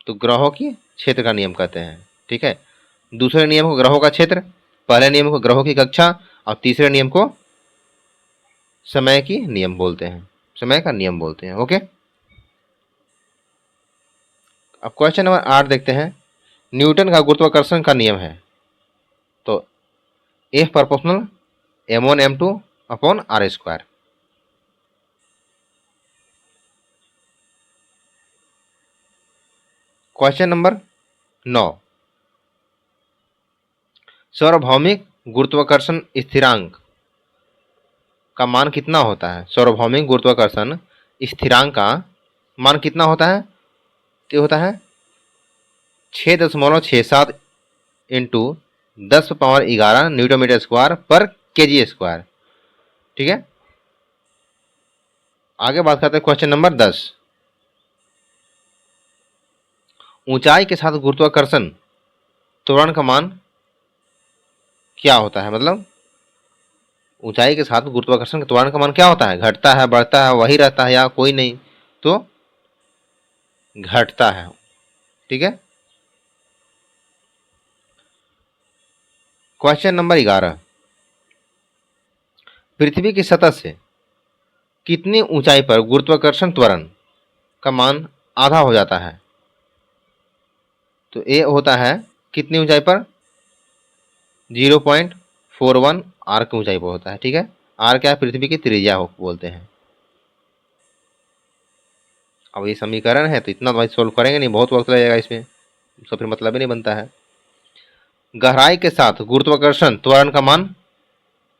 तो ग्रहों की क्षेत्र का नियम कहते हैं, ठीक है। दूसरे नियम को ग्रहों का क्षेत्र, पहले नियम को ग्रहों की कक्षा और तीसरे नियम को समय की नियम बोलते हैं, समय का नियम बोलते हैं। ओके, अब क्वेश्चन नंबर 8 देखते हैं। न्यूटन का गुरुत्वाकर्षण का नियम है तो F proportional m1 m2 upon r²। Question number 9। सार्वभौमिक गुरुत्वाकर्षण स्थिरांक का मान कितना होता है? सार्वभौमिक गुरुत्वाकर्षण स्थिरांक का मान कितना होता है? ये होता है 6.67 into 10 power 11 newton metre square पर केजी स्क्वायर। ठीक है, आगे बात करते हैं क्वेश्चन नंबर 10। ऊंचाई के साथ गुरुत्वाकर्षण त्वरण का मान क्या होता है? मतलब ऊंचाई के साथ गुरुत्वाकर्षण के त्वरण का मान क्या होता है? घटता है, बढ़ता है, वही रहता है या कोई नहीं? तो घटता है। ठीक है, क्वेश्चन नंबर 11। पृथ्वी की सतह से कितनी ऊंचाई पर गुरुत्वाकर्षण त्वरण का मान आधा हो जाता है? तो ए होता है कितनी ऊंचाई पर? 0.41 आर की ऊंचाई पर होता है। ठीक है, आर क्या है? पृथ्वी की त्रिज्या हो बोलते हैं। अब ये समीकरण है तो इतना भाई सोल्व करेंगे नहीं, बहुत वक्त लगेगा इसमें, तो फिर मतलब ही नहीं बनता है। गहराई के साथ गुरुत्वाकर्षण त्वरण का मान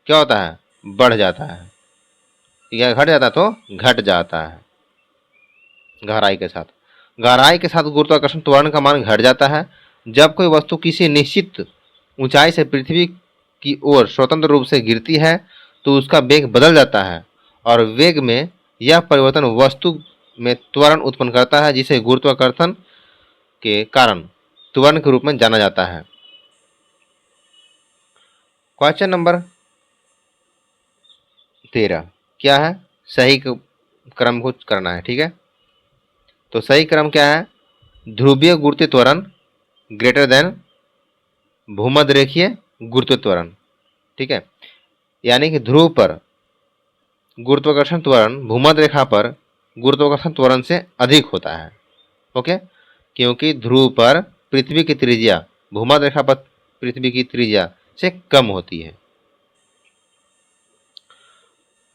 क्या होता है? बढ़ जाता है। या घट जाता है? तो घट जाता है गहराई के साथ। गहराई के साथ गुरुत्वाकर्षण त्वरण का मान घट जाता है जब कोई वस्तु किसी निश्चित ऊंचाई से पृथ्वी की ओर स्वतंत्र रूप से गिरती है तो उसका वेग बदल जाता है और वेग में यह परिवर्तन वस्तु में त्वरण उत्पन्न करता है जिसे गुरुत्वाकर्षण के कारण त्वरण के रूप में जाना जाता है। क्वेश्चन नंबर 13 क्या है? सही क्रम को करना है। ठीक है, तो सही क्रम क्या है? ध्रुवीय गुरुत्वीय त्वरण ग्रेटर देन भूमध्य रेखीय गुरुत्वीय त्वरण। ठीक है, यानी कि ध्रुव पर गुरुत्वाकर्षण त्वरण भूमध्य रेखा पर गुरुत्वाकर्षण त्वरण से अधिक होता है। ओके, क्योंकि ध्रुव पर पृथ्वी की त्रिज्या भूमध्य रेखा पर पृथ्वी की त्रिज्या से कम होती है।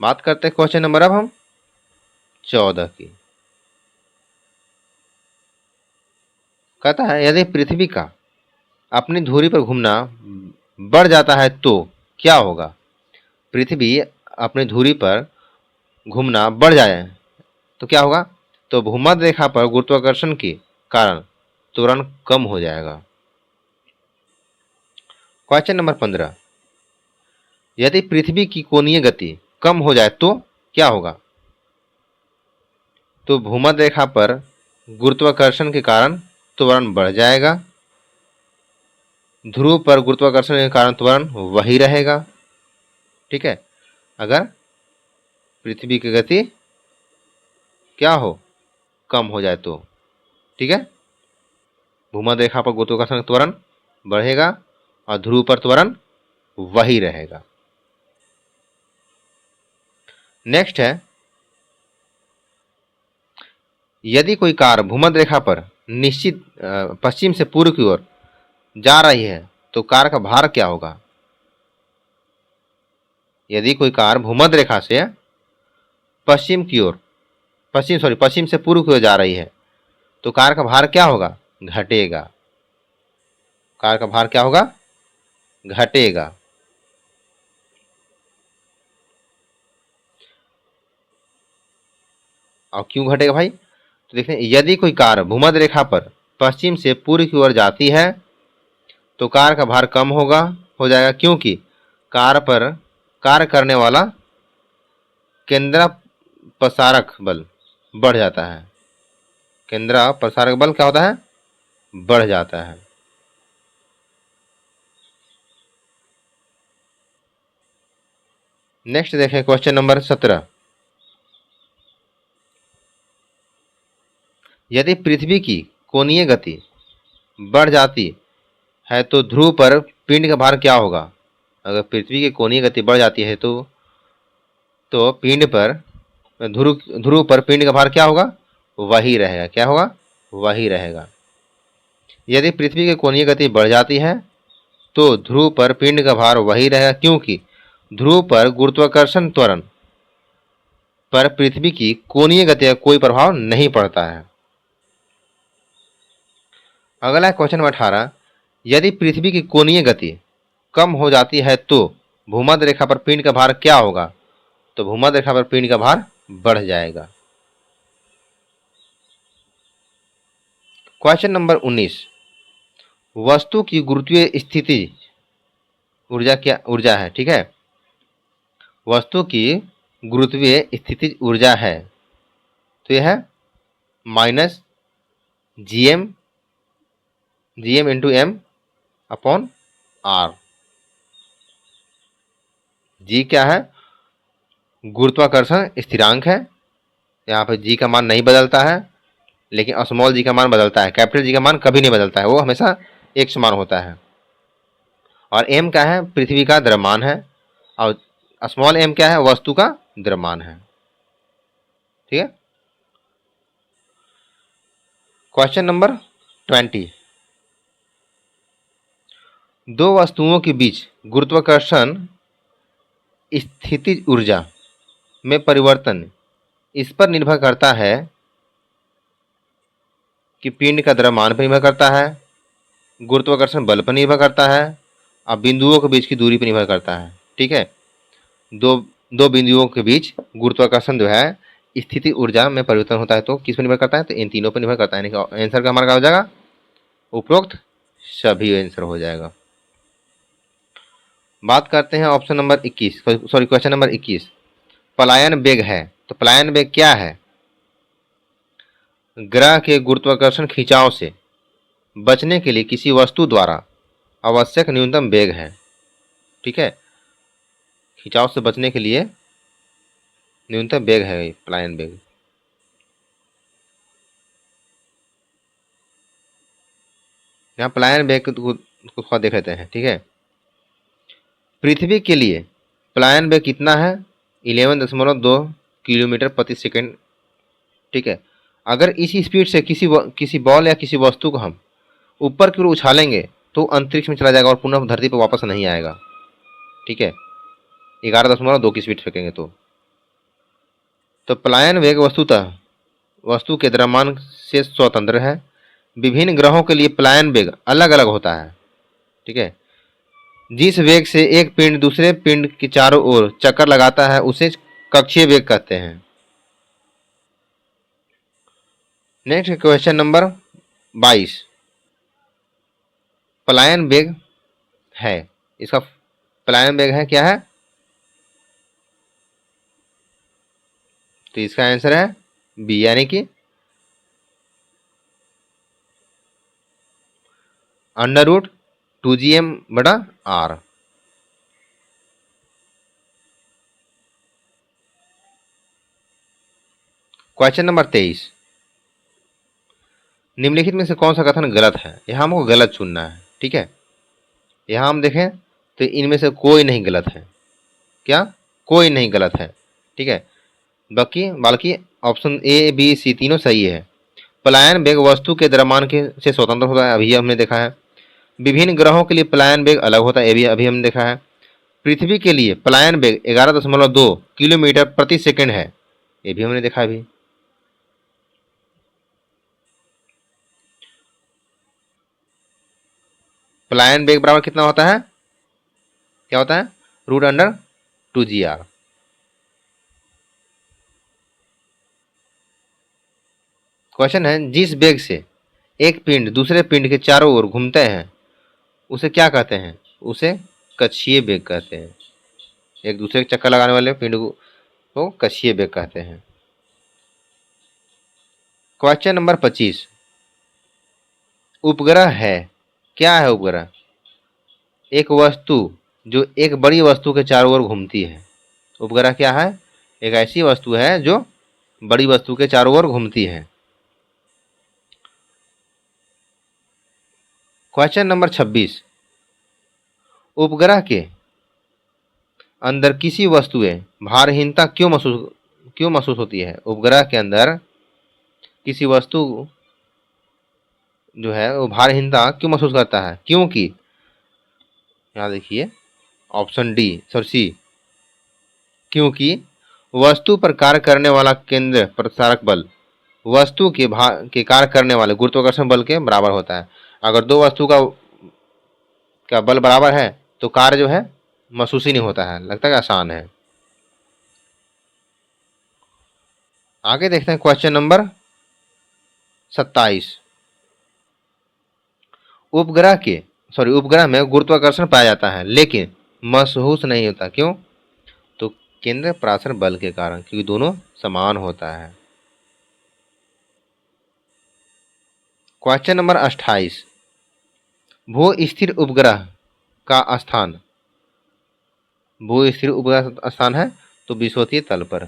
बात करते हैं क्वेश्चन नंबर अब हम 14 की। कहता है यदि पृथ्वी का अपनी धुरी पर घूमना बढ़ जाता है तो क्या होगा? पृथ्वी अपनी धुरी पर घूमना बढ़ जाए तो क्या होगा? तो भूमध्य रेखा पर गुरुत्वाकर्षण के कारण त्वरण कम हो जाएगा। Question number 15। यदि पृथ्वी की कोणीय गति कम हो जाए तो क्या होगा? तो भूमध्य रेखा पर गुरुत्वाकर्षण के कारण त्वरण बढ़ जाएगा, ध्रुव पर गुरुत्वाकर्षण के कारण त्वरण वही रहेगा। ठीक है, अगर पृथ्वी की गति क्या हो? कम हो जाए तो। ठीक है, भूमध्य रेखा पर गुरुत्वाकर्षण का त्वरण बढ़ेगा और ध्रुव पर त्वरण वही रहेगा। नेक्स्ट है, यदि कोई कार भूमध्य रेखा पर निश्चित पश्चिम से पूर्व की ओर जा रही है तो कार का भार क्या होगा? यदि कोई कार भूमध्य रेखा से पश्चिम की ओर पश्चिम से पूर्व की ओर जा रही है तो कार का भार क्या होगा? घटेगा। कार का भार क्या होगा? घटेगा। और क्यों घटेगा भाई? तो देखें, यदि कोई कार भूमध्य रेखा पर पश्चिम से पूर्व की ओर जाती है तो कार का भार कम हो जाएगा, क्योंकि कार पर कार्य करने वाला केंद्रापसारक बल बढ़ जाता है। केंद्रापसारक बल क्या होता है? बढ़ जाता है। नेक्स्ट देखें क्वेश्चन नंबर 17। यदि पृथ्वी की कोणीय गति बढ़ जाती है तो ध्रुव पर पिंड का भार क्या होगा? अगर पृथ्वी की कोणीय गति बढ़ जाती है तो पिंड पर ध्रुव पर पिंड का भार क्या होगा? वही रहेगा। क्या होगा? वही रहेगा। यदि पृथ्वी की कोणीय गति बढ़ जाती है तो ध्रुव पर पिंड का भार वही रहेगा, क्योंकि ध्रुव पर गुरुत्वाकर्षण त्वरण पर पृथ्वी की कोणीय गति का कोई प्रभाव नहीं पड़ता है। अगला है क्वेश्चन नंबर 18। यदि पृथ्वी की कोणीय गति कम हो जाती है तो भूमध्य रेखा पर पिंड का भार क्या होगा? तो भूमध्य रेखा पर पिंड का भार बढ़ जाएगा। Question number 19। वस्तु की गुरुत्वीय स्थिति ऊर्जा क्या ऊर्जा है, ठीक है। वस्तु की गुरुत्वीय स्थिति ऊर्जा है, तो यह है minus G M into M upon R. G क्या है? गुरुत्वाकर्षण स्थिरांक है। यहाँ पे जी का मान नहीं बदलता है, लेकिन स्मॉल जी का मान बदलता है। कैपिटल जी का मान कभी नहीं बदलता है, वो हमेशा एक समान होता है। और एम क्या है? पृथ्वी का द्रव्यमान है। और स्मॉल एम क्या है? वस्तु का द्रव्यमान है, ठीक है। Question number 20। दो वस्तुओं के बीच गुरुत्वाकर्षण स्थितिज ऊर्जा में परिवर्तन इस पर निर्भर करता है कि पिंड का द्रव्यमान पर निर्भर करता है, गुरुत्वाकर्षण बल पर निर्भर करता है, और बिंदुओं के बीच की दूरी पर निर्भर करता है, ठीक है। दो दो बिंदुओं के बीच गुरुत्वाकर्षण जो है स्थिति ऊर्जा में परिवर्तन होता है, तो किस पर निर्भर करता है? तो इन तीनों पर निर्भर करता है। आंसर का हमारा क्या हो जाएगा? उपरोक्त सभी आंसर हो जाएगा। बात करते हैं option number 21, sorry question number 21। पलायन वेग है, तो पलायन वेग क्या है? ग्रह के गुरुत्वाकर्षण खिंचाव से बचने के लिए किसी वस्तु द्वारा आवश्यक न्यूनतम वेग है, ठीक है। खिंचाव से बचने के लिए न्यूनतम वेग है पलायन वेग। यहाँ पलायन वेग को थोड़ा देख लेते हैं, ठीक है। पृथ्वी के लिए पलायन वेग कितना है? 11.2 किलोमीटर प्रति सेकंड, ठीक है। अगर इसी स्पीड से किसी बॉल या किसी वस्तु को हम ऊपर की ओर उछालेंगे तो अंतरिक्ष में चला जाएगा और पुनः धरती पर वापस नहीं आएगा, ठीक है। 11.2 की स्पीड फेंकेंगे तो पलायन वेग वस्तुतः वस्तु के द्रव्यमान से स्वतंत्र है। विभिन्न ग्रहों के लिए पलायन वेग अलग अलग होता है, ठीक है। जिस वेग से एक पिंड दूसरे पिंड के चारों ओर चक्कर लगाता है उसे कक्षीय वेग कहते हैं। Next question number 22। पलायन वेग है, इसका पलायन वेग है क्या है? तो इसका आंसर है बी, यानी कि √2gm/r। Question number 23। निम्नलिखित में से कौन सा कथन गलत है? यहाँ हमको गलत चुनना है, ठीक है। यहाँ हम देखें तो इनमें से कोई नहीं गलत है। क्या? कोई नहीं गलत है, ठीक है। बाकी बाकी ऑप्शन ए बी सी तीनों सही है। पलायन वेग वस्तु के द्रव्यमान के से स्वतंत्र होता है, अभी हमने देखा है। विभिन्न ग्रहों के लिए पलायन वेग अलग होता है, ये भी अभी हमने देखा है। पृथ्वी के लिए पलायन वेग 11.2 किलोमीटर प्रति सेकंड है, ये भी हमने देखा अभी। पलायन वेग बराबर कितना होता है? क्या होता है? √2gr। क्वेश्चन है, जिस वेग से एक पिंड दूसरे पिंड के चारों ओर घूमते हैं उसे क्या कहते हैं? उसे कक्षीय वेग कहते हैं। एक दूसरे के चक्कर लगाने वाले पिंड को तो कक्षीय वेग कहते हैं। Question number 25। उपग्रह है, क्या है उपग्रह? एक वस्तु जो एक बड़ी वस्तु के चारों ओर घूमती है। उपग्रह क्या है? एक ऐसी वस्तु है जो बड़ी वस्तु के चारों ओर घूमती है। Question number 26। उपग्रह के अंदर किसी वस्तुएं भारहीनता क्यों महसूस होती है? उपग्रह के अंदर किसी वस्तु जो है वो भारहीनता क्यों महसूस करता है? क्योंकि यहाँ देखिए ऑप्शन डी सॉरी सी, क्योंकि वस्तु पर कार्य करने वाला केंद्र प्रसारक बल वस्तु के कार्य करने वाले गुरुत्वाकर्षण बल के बराबर होता है। अगर दो वस्तु का बल बराबर है तो कार्य जो है महसूस ही नहीं होता है, लगता है आसान है। आगे देखते हैं क्वेश्चन नंबर 27। उपग्रह में गुरुत्वाकर्षण पाया जाता है लेकिन महसूस नहीं होता। क्यों? तो केंद्र पराशर बल के कारण, क्योंकि दोनों समान होता है। क्वेश्चन नंबर 28, भू स्थिर उपग्रह का स्थान। भू स्थिर उपग्रह स्थान है तो विषुवतीय तल पर।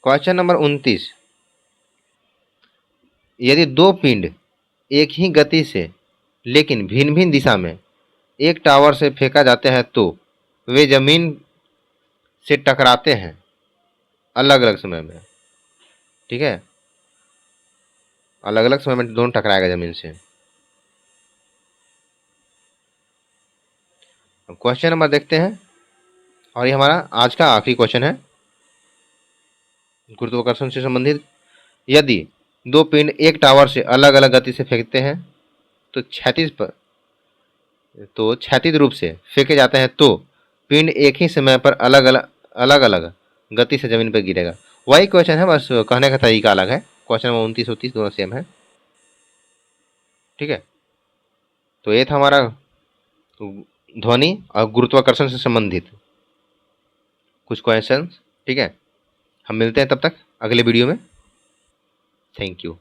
क्वेश्चन नंबर 29, यदि दो पिंड एक ही गति से लेकिन भिन्न भिन्न दिशा में एक टावर से फेंका जाते हैं तो वे जमीन से टकराते हैं अलग अलग समय में। ठीक है, अलग अलग समय में दोनों टकराएगा जमीन से। अब क्वेश्चन नंबर देखते हैं, और ये हमारा आज का आखिरी क्वेश्चन है गुरुत्वाकर्षण से संबंधित। यदि दो पिंड एक टावर से अलग अलग गति से फेंकते हैं तो क्षैतिज रूप से फेंके जाते हैं तो पिंड एक ही समय पर अलग अलग गति से जमीन पर गिरेगा। वही क्वेश्चन है, बस कहने का तरीका अलग है। क्वेश्चन नंबर 29 और 30 दोनों सेम है। ठीक है, तो ये था हमारा ध्वनि और गुरुत्वाकर्षण से संबंधित कुछ क्वेश्चन। ठीक है, हम मिलते हैं तब तक अगले वीडियो में। Thank you.